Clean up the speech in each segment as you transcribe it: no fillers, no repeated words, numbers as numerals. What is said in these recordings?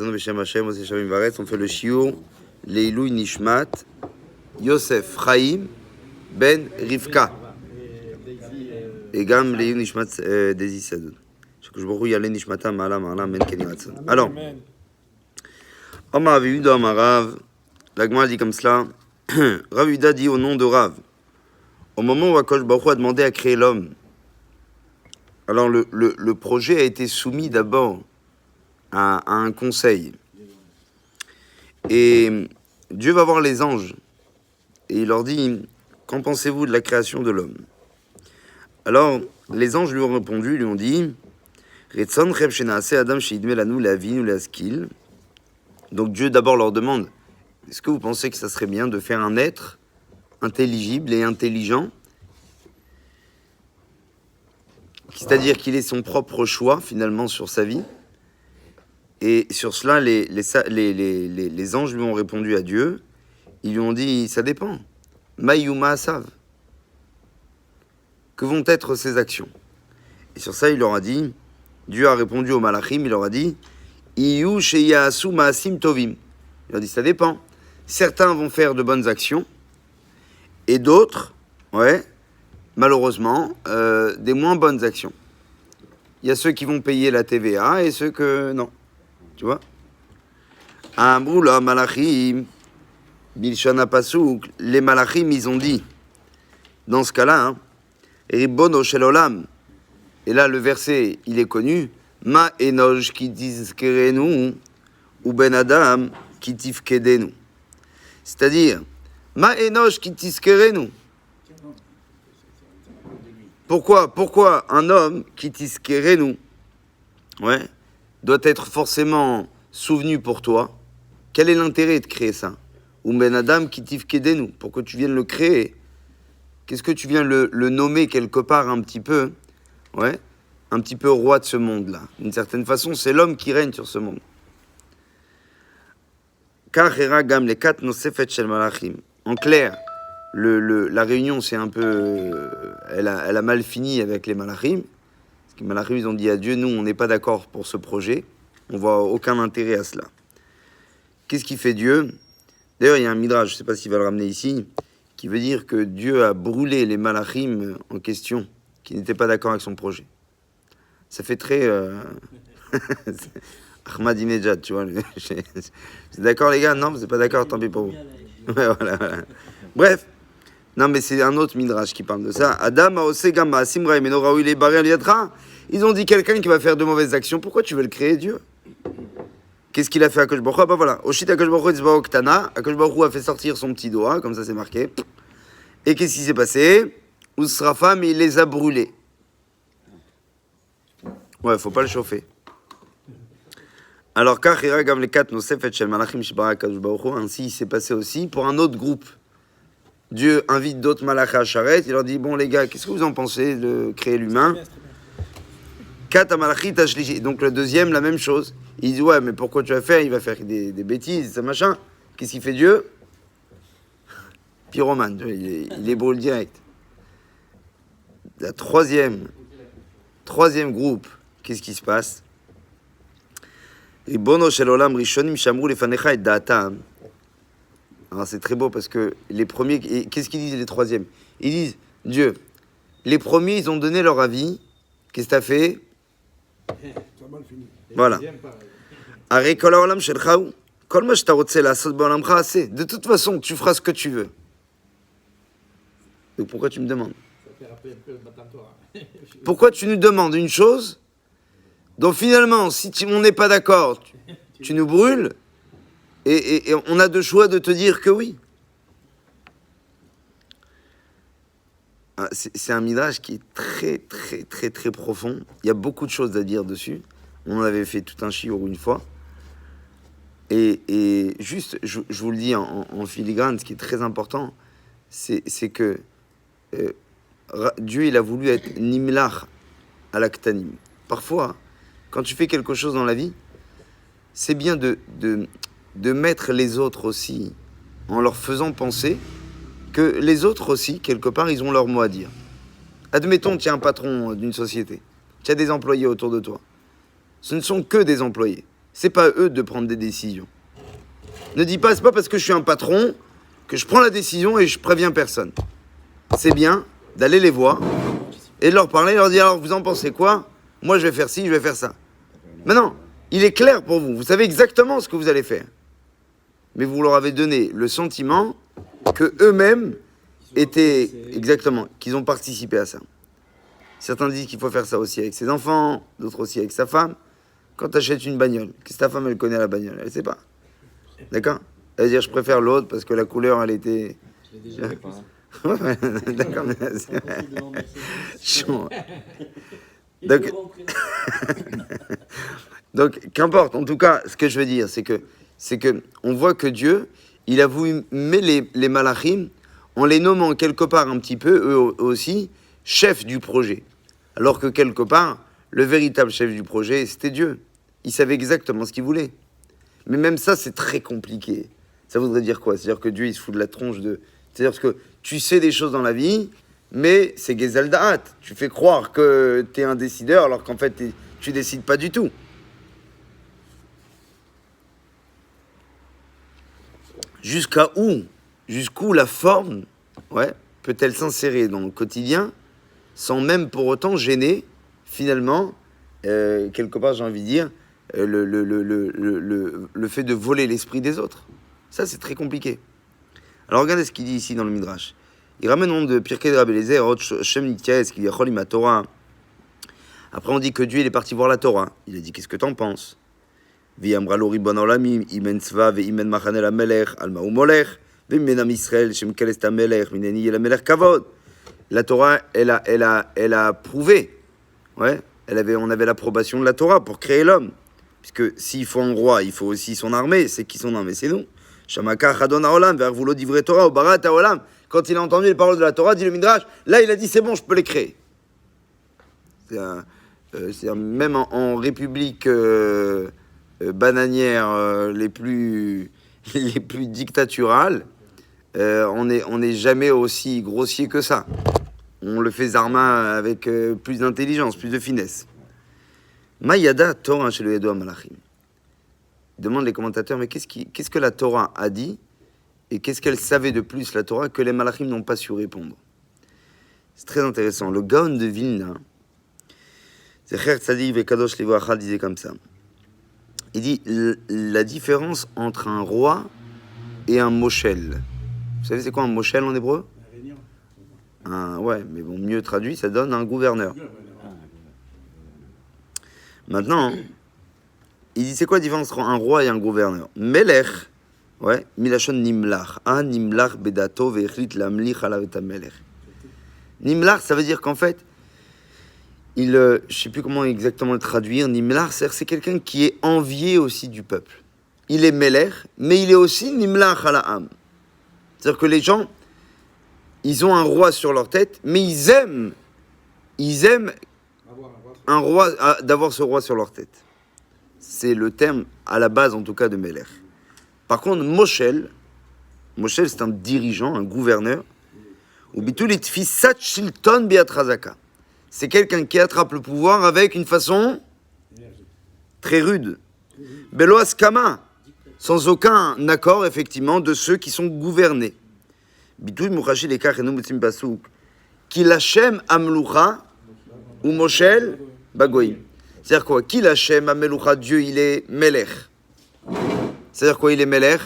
Atanu Beshem Hashem, Ose Shamim Varetz. On fait le shiur Leilou Nishmat Yosef Chaim Ben Rivka. Et Gam Leilou Nishmat Dezi Sadoun. Shekush Baruch Hu Yale Nishmata Ma'ala Ma'ala Men Keni Ratzon. Alors, Omar Avihuda Omar Rav, la Gemara dit comme cela. Rav Yuda dit au nom de Rav. Au moment où Akadosh Baruch Hu a demandé à créer l'homme, alors le projet a été soumis d'abord à un conseil. Et Dieu va voir les anges. Et il leur dit, qu'en pensez-vous de la création de l'homme? Alors, les anges lui ont répondu, lui ont dit, donc Dieu d'abord leur demande, est-ce que vous pensez que ça serait bien de faire un être intelligible et intelligent, c'est-à-dire qu'il ait son propre choix finalement sur sa vie? Et sur cela, les anges lui ont répondu à Dieu. Ils lui ont dit, ça dépend. Mayuma Asav. Que vont être ses actions? Et sur ça, il leur a dit, Dieu a répondu aux malachim, il leur a dit, Iyu sheyasu ma'asim tovim. Il leur a dit, ça dépend. Certains vont faire de bonnes actions, et d'autres, malheureusement, des moins bonnes actions. Il y a ceux qui vont payer la TVA et ceux que non. Tu vois? Amroula malachim, bilshana pasuk, les malachim, ils ont dit, dans ce cas-là, Ribono shel olam, et là le verset, il est connu, Ma enoj ki tizkerenu, ou ben adam ki tifkedenu. C'est-à-dire, Ma enoj ki tizkerenu. Pourquoi un homme qui tizkerenu, doit être forcément souvenu pour toi? Quel est l'intérêt de créer ça? Ou ben adam qui tifkedenu, pour que tu viennes le créer. Qu'est-ce que tu viens le nommer quelque part un petit peu, un petit peu roi de ce monde-là. D'une certaine façon, c'est l'homme qui règne sur ce monde. En clair, la réunion, c'est un peu, elle a mal fini avec les malachim. Parce que les malachim, ils ont dit à Dieu, nous, on n'est pas d'accord pour ce projet. On voit aucun intérêt à cela. Qu'est-ce qui fait Dieu? D'ailleurs, il y a un midrash, je ne sais pas s'il va le ramener ici, qui veut dire que Dieu a brûlé les malachim en question, qui n'étaient pas d'accord avec son projet. Ça fait très... Ahmadinejad, tu vois. C'est d'accord, les gars? Non, vous n'êtes pas d'accord, tant pis pour vous. Voilà. Bref. Non, mais c'est un autre midrash qui parle de ça. Adam Aosegam Asimra et Menorah il est barré à Liadra. Ils ont dit quelqu'un qui va faire de mauvaises actions. Pourquoi tu veux le créer, Dieu? Qu'est-ce qu'il a fait à Akadosh Baruch Hu? Bah voilà. Oshit Akadosh Baruch Hu Tzbaok Tana. Akadosh Baruch Hu a fait sortir son petit doigt, comme ça c'est marqué. Et qu'est-ce qui s'est passé? Usrafam, il les a brûlés. Ouais, faut pas le chauffer. Alors, ainsi il s'est passé aussi pour un autre groupe. Dieu invite d'autres malachas à Sharet, il leur dit, bon les gars, qu'est-ce que vous en pensez de créer l'humain? Donc le deuxième, la même chose. Il dit, ouais, mais pourquoi tu vas faire? Il va faire des bêtises, ça machin. Qu'est-ce qu'il fait Dieu? Pyromane, il les brûle direct. La troisième groupe, qu'est-ce qui se passe? Alors c'est très beau parce que les premiers, qu'est-ce qu'ils disent les troisièmes? Ils disent, Dieu, les premiers ils ont donné leur avis, qu'est-ce que t'as fait? Voilà. De toute façon, tu feras ce que tu veux. Donc pourquoi tu me demandes? Pourquoi tu nous demandes une chose dont finalement, si on n'est pas d'accord, tu nous brûles, et on a deux choix de te dire que oui. C'est un midrash qui est très, très, très, très profond. Il y a beaucoup de choses à dire dessus. On en avait fait tout un shiur une fois. Et juste, je vous le dis en filigrane, ce qui est très important, c'est que Dieu, il a voulu être nimlach à l'aktanim. Parfois, quand tu fais quelque chose dans la vie, c'est bien de mettre les autres aussi, en leur faisant penser que les autres aussi, quelque part, ils ont leur mot à dire. Admettons, tu es un patron d'une société, tu as des employés autour de toi. Ce ne sont que des employés. c'est pas à eux de prendre des décisions. Ne dis pas, c'est pas parce que je suis un patron que je prends la décision et je préviens personne. C'est bien d'aller les voir et de leur parler, leur dire, alors vous en pensez quoi? Moi je vais faire ci, je vais faire ça. Mais non, il est clair pour vous, vous savez exactement ce que vous allez faire. Mais vous leur avez donné le sentiment que eux-mêmes étaient, exactement, qu'ils ont participé à ça. Certains disent qu'il faut faire ça aussi avec ses enfants, d'autres aussi avec sa femme. Quand tu achètes une bagnole, qu'est-ce que ta femme elle connaît la bagnole? Elle ne sait pas. D'accord? Elle va dire je préfère l'autre parce que la couleur elle était. D'accord, mais donc, qu'importe. En tout cas, ce que je veux dire, c'est que on voit que Dieu, il a voulu mettre les malachim en les nommant quelque part un petit peu, eux aussi, chefs du projet. Alors que quelque part, le véritable chef du projet, c'était Dieu. Il savait exactement ce qu'il voulait. Mais même ça, c'est très compliqué. Ça voudrait dire quoi? C'est-à-dire que Dieu, il se fout de la tronche de... C'est-à-dire que tu sais des choses dans la vie, mais c'est Gezel Da'at. Tu fais croire que tu es un décideur, alors qu'en fait, tu décides pas du tout. Jusqu'où la forme, peut-elle s'insérer dans le quotidien, sans même pour autant gêner, finalement, quelque part, j'ai envie de dire, le fait de voler l'esprit des autres. Ça, c'est très compliqué. Alors, regardez ce qu'il dit ici dans le Midrash. Il ramène le nom de Pirkei de Rabbi Eliezer, Shem Nityaes, qui dit Chol ima Torah. Après, on dit que Dieu, il est parti voir la Torah. Il a dit, qu'est-ce que t'en penses? V'yamra lo ribon olamim, imen tzva, ve'imen machanel hamelech, alma hu molech, ve'imen am Yisrael, shem kelest hamelech, mineni yel hamelech kavod. La Torah, elle a prouvé, on avait l'approbation de la Torah pour créer l'homme. Puisque s'il faut un roi, il faut aussi son armée. C'est qui son armée? C'est nous. Shamaka chadon haolam, ve'arvulo divrei Torah, obarat haolam. Quand il a entendu les paroles de la Torah, dit le Midrash, là il a dit c'est bon, je peux les créer. C'est-à-dire, même en république bananière les plus dictaturales, on n'est jamais aussi grossier que ça. On le fait zarma avec plus d'intelligence, plus de finesse. Mayada Torah chez le Yedo Malachim. Demande les commentateurs, mais qu'est-ce que la Torah a dit et qu'est-ce qu'elle savait de plus, la Torah, que les Malachim n'ont pas su répondre? C'est très intéressant. Le Gaon de Vilna, Zecher Tzadik Vekadosh Livracha, disait comme ça. Il dit la différence entre un roi et un moshel. Vous savez c'est quoi un moshel en hébreu? Ouais, mais bon, mieux traduit, ça donne un gouverneur. Maintenant, il dit c'est quoi la différence entre un roi et un gouverneur? Melech, milachon nimlach. Nimlach bedato ve'echlit lamlich alav et melech. Nimlach, ça veut dire qu'en fait, je sais plus comment exactement le traduire. Nimlach, c'est quelqu'un qui est envié aussi du peuple. Il est melech, mais il est aussi nimlach ala'am. C'est-à-dire que les gens, ils ont un roi sur leur tête, mais ils aiment un roi, d'avoir ce roi sur leur tête. C'est le terme, à la base en tout cas, de Melech. Par contre, Moshel, c'est un dirigeant, un gouverneur. C'est quelqu'un qui attrape le pouvoir avec une façon très rude. Belo askama, sans aucun accord, effectivement, de ceux qui sont gouvernés. Ki lachem amlucha ou Moshel bagoim. C'est-à-dire quoi? Ki lachem amelucha, Dieu, il est Melech. C'est-à-dire quoi? Il est Melech.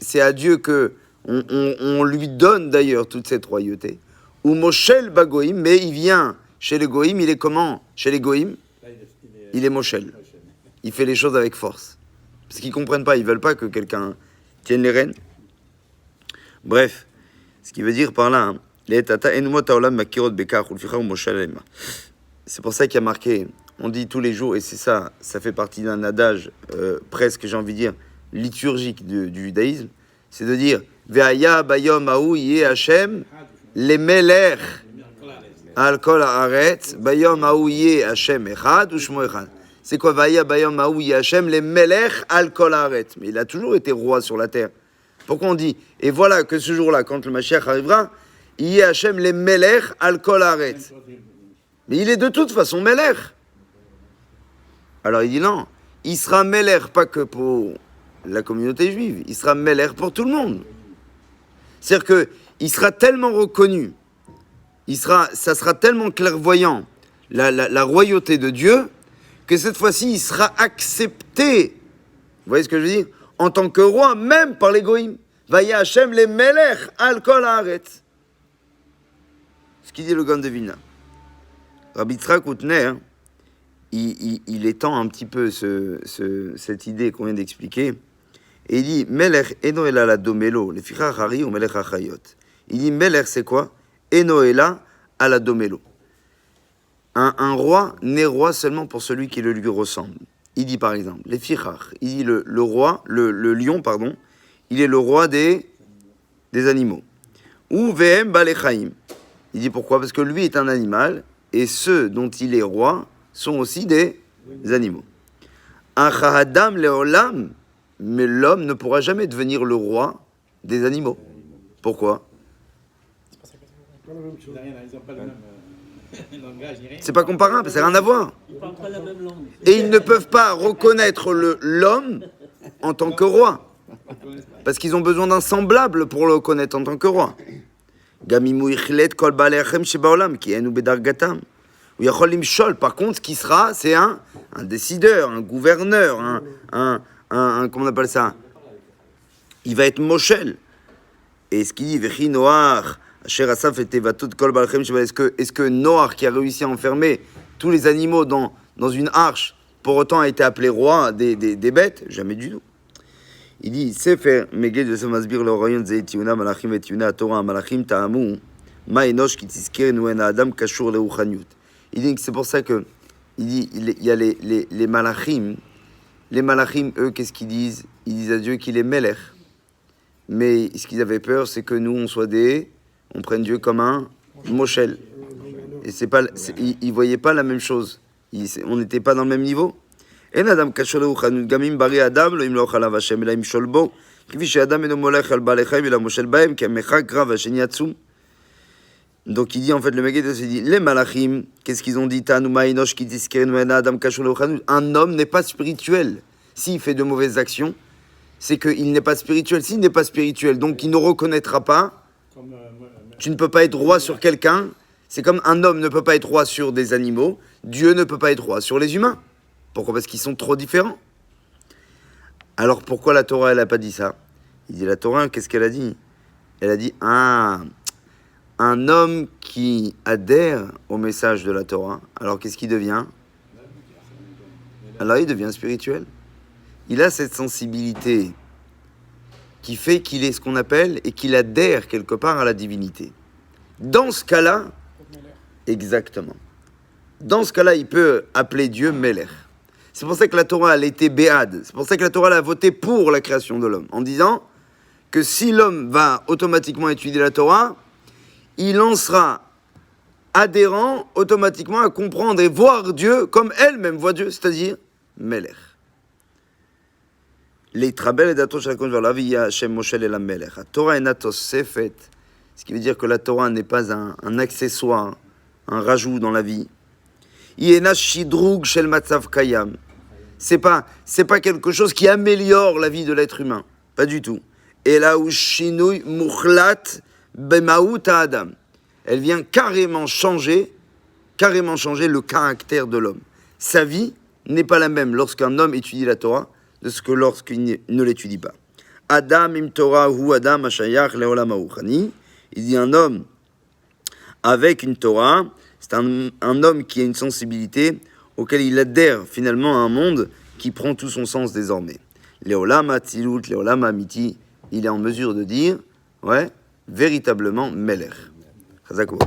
C'est à Dieu que on lui donne d'ailleurs toute cette royauté. Ou Moshel bagoim, mais il vient chez les goïm. Il est comment? Chez les goïm, il est Moshel. Il fait les choses avec force. Parce qu'ils comprennent pas, ils veulent pas que quelqu'un tienne les rênes. Bref, ce qui veut dire par là, c'est pour ça qu'il y a marqué, on dit tous les jours, et c'est ça fait partie d'un adage presque, j'ai envie de dire, liturgique du judaïsme, c'est de dire Ve'aya bayom haou yeh Hashem le melech al kol haaretz bayom haou yeh Hashem echad ou shmo echad. C'est quoi Ve'aya bayom haou yeh Hashem le melech al kol haaretz? Mais il a toujours été roi sur la terre. Pourquoi on dit, et voilà que ce jour-là, quand le Mashiach arrivera, yeh Hashem le melech al kol haaretz. Mais il est de toute façon melech. Alors il dit non, il sera Meler pas que pour la communauté juive, il sera Meler pour tout le monde. C'est-à-dire qu'il sera tellement reconnu, ça sera tellement clairvoyant, la royauté de Dieu, que cette fois-ci, il sera accepté, vous voyez ce que je veux dire, en tant que roi, même par les goïms. Vaya Hashem les Meler al kol haaretz. Ce qu'il dit le Gaon de Vilna. Rabbi Yitzhak Outner, il étend un petit peu cette idée qu'on vient d'expliquer. Et il dit, Melech eno ela la domelo, le fichach hari ou melech achayot. Il dit, Melech c'est quoi? Eno ela à la domelo. Un roi n'est roi seulement pour celui qui le lui ressemble. Il dit par exemple, les fichach, il dit le roi, le lion, pardon, il est le roi des animaux. Ou vehem balechaim. Il dit pourquoi? Parce que lui est un animal, et ceux dont il est roi sont aussi des animaux. Achahadam leolam, mais l'homme ne pourra jamais devenir le roi des animaux. Pourquoi? C'est pas comparable, c'est rien à voir. Et ils ne peuvent pas reconnaître l'homme en tant que roi. Parce qu'ils ont besoin d'un semblable pour le reconnaître en tant que roi. Par contre, ce qui sera, c'est un décideur, un gouverneur, comment on appelle ça? Il va être Moshel. Et ce qu'il dit, est-ce que Noach, qui a réussi à enfermer tous les animaux dans une arche, pour autant a été appelé roi des bêtes? Jamais du tout. Il dit, Sefer Megillah de Masbir le Rayon Zeitiuna Malachim et Tiuna Torah Malachim Ta'amu Ma Enosh qui tiskir Nouen Adam Kashur le Uchaniut. Il dit que c'est pour ça que il y a les Malachim. Les Malachim, eux, qu'est-ce qu'ils disent? Ils disent à Dieu qu'il est Melech. Mais ce qu'ils avaient peur, c'est que nous, on prenne Dieu comme un Moshel. Et ils voyaient pas la même chose. On n'était pas dans le même niveau. אין אדם קשור לרוחניות, גם אם בריא אדם לא ימלוך עליו השם אלא ימשול בו, כפי שאדם אינו מולך על בעלי חיים אלא מושל בהם, כי המרחק רב והשני עצום. Donc il dit en fait le Megillah, il dit les malachim, qu'est-ce qu'ils ont dit? Tanuma inosh ki tiskerenu en adam kashur leuchanut. Un homme n'est pas spirituel. S'il fait de mauvaises actions, c'est qu'il n'est pas spirituel. S'il n'est pas spirituel, donc il ne reconnaîtra pas. Tu ne peux pas être roi sur quelqu'un. C'est comme un homme ne peut pas être roi sur des animaux. Dieu ne peut pas être roi sur les humains. Pourquoi? Parce qu'ils sont trop différents. Alors pourquoi la Torah, elle n'a pas dit ça? Il dit la Torah, qu'est-ce qu'elle a dit? Elle a dit, un homme qui adhère au message de la Torah, alors qu'est-ce qu'il devient? Alors il devient spirituel. Il a cette sensibilité qui fait qu'il est ce qu'on appelle et qu'il adhère quelque part à la divinité. Dans ce cas-là, exactement. Dans ce cas-là, il peut appeler Dieu Melech. C'est pour ça que la Torah, elle était béade. C'est pour ça que la Torah, elle a voté pour la création de l'homme. En disant que si l'homme va automatiquement étudier la Torah, il en sera adhérent automatiquement à comprendre et voir Dieu comme elle-même voit Dieu, c'est-à-dire Melech. Leitrabel et dato shakon vers la vie Hashem Moshe et la Melech. La Torah est natos sefet, ce qui veut dire que la Torah n'est pas un accessoire, un rajout dans la vie. Yena shidrug shel matzav kayam. C'est pas quelque chose qui améliore la vie de l'être humain, pas du tout. Et là où shinui mukhlat bemaout adam, elle vient carrément changer le caractère de l'homme. Sa vie n'est pas la même lorsqu'un homme étudie la Torah de ce que lorsqu'il ne l'étudie pas. Adam im Torah hu adam ashayach leolam haruchani. Il dit un homme avec une Torah, c'est un homme qui a une sensibilité auquel il adhère finalement à un monde qui prend tout son sens désormais. Leolam hatzilut, leolam amiti, il est en mesure de dire, ouais, véritablement Melech. Chazak Uva.